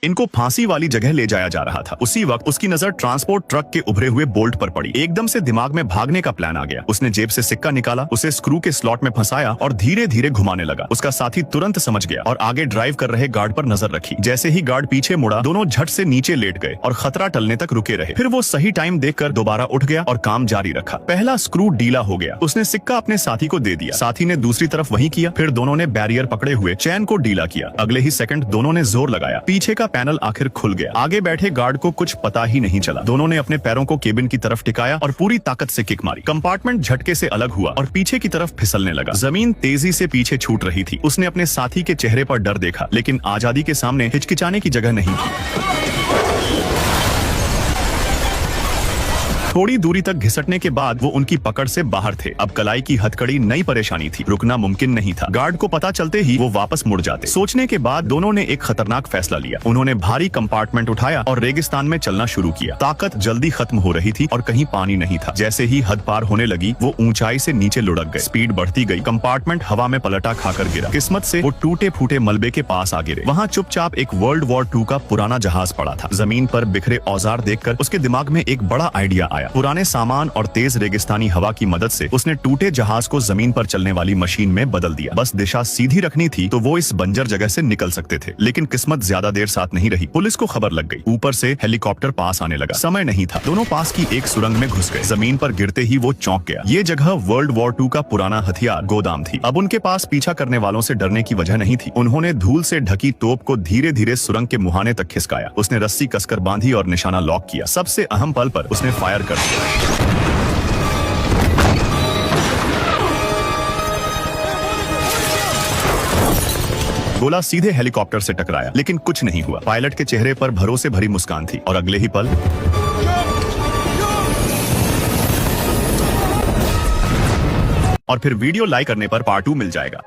इनको फांसी वाली जगह ले जाया जा रहा था। उसी वक्त उसकी नजर ट्रांसपोर्ट ट्रक के उभरे हुए बोल्ट पर पड़ी। एकदम से दिमाग में भागने का प्लान आ गया। उसने जेब से सिक्का निकाला, उसे स्क्रू के स्लॉट में फंसाया और धीरे धीरे घुमाने लगा। उसका साथी तुरंत समझ गया और आगे ड्राइव कर रहे गार्ड पर नजर रखी। जैसे ही गार्ड पीछे मुड़ा, दोनों झट से नीचे लेट गए और खतरा टलने तक रुके रहे। फिर वो सही टाइम देखकर दोबारा उठ गया और काम जारी रखा। पहला स्क्रू ढीला हो गया। उसने सिक्का अपने साथी को दे दिया। साथी ने दूसरी तरफ वही किया। फिर दोनों ने बैरियर पकड़े हुए चैन को ढीला किया। अगले ही सेकंड दोनों ने जोर लगाया। पीछे का पैनल आखिर खुल गया। आगे बैठे गार्ड को कुछ पता ही नहीं चला। दोनों ने अपने पैरों को केबिन की तरफ टिकाया और पूरी ताकत से किक मारी। कंपार्टमेंट झटके से अलग हुआ और पीछे की तरफ फिसलने लगा। जमीन तेजी से पीछे छूट रही थी। उसने अपने साथी के चेहरे पर डर देखा, लेकिन आजादी के सामने हिचकिचाने की जगह नहीं थी। थोड़ी दूरी तक घिसटने के बाद वो उनकी पकड़ से बाहर थे। अब कलाई की हथकड़ी नई परेशानी थी। रुकना मुमकिन नहीं था। गार्ड को पता चलते ही वो वापस मुड़ जाते। सोचने के बाद दोनों ने एक खतरनाक फैसला लिया। उन्होंने भारी कंपार्टमेंट उठाया और रेगिस्तान में चलना शुरू किया। ताकत जल्दी खत्म हो रही थी और कहीं पानी नहीं था। जैसे ही हद पार होने लगी, वो ऊंचाई से नीचे लुढ़क गए। स्पीड बढ़ती गई। कंपार्टमेंट हवा में पलटा खाकर गिरा। किस्मत से वो टूटे फूटे मलबे के पास आ गिरे। वहाँ चुपचाप एक वर्ल्ड वॉर 2 का पुराना जहाज पड़ा था। जमीन पर बिखरे औजार देखकर उसके दिमाग में एक बड़ा आइडिया आया। पुराने सामान और तेज रेगिस्तानी हवा की मदद से उसने टूटे जहाज को जमीन पर चलने वाली मशीन में बदल दिया। बस दिशा सीधी रखनी थी तो वो इस बंजर जगह से निकल सकते थे। लेकिन किस्मत ज्यादा देर साथ नहीं रही। पुलिस को खबर लग गई। ऊपर से हेलीकॉप्टर पास आने लगा। समय नहीं था। दोनों पास की एक सुरंग में घुस गए। जमीन पर गिरते ही वो चौंक गया। ये जगह वर्ल्ड वॉर 2 का पुराना हथियार गोदाम थी। अब उनके पास पीछा करने वालों से डरने की वजह नहीं थी। उन्होंने धूल से ढकी तोप को धीरे धीरे सुरंग के मुहाने तक खिसकाया। उसने रस्सी कसकर बांधी और निशाना लॉक किया। सबसे अहम पल पर उसने फायर कर दिया। गोला सीधे हेलीकॉप्टर से टकराया, लेकिन कुछ नहीं हुआ। पायलट के चेहरे पर भरोसे भरी मुस्कान थी और अगले ही पल और फिर वीडियो लाइक करने पर पार्ट 2 मिल जाएगा।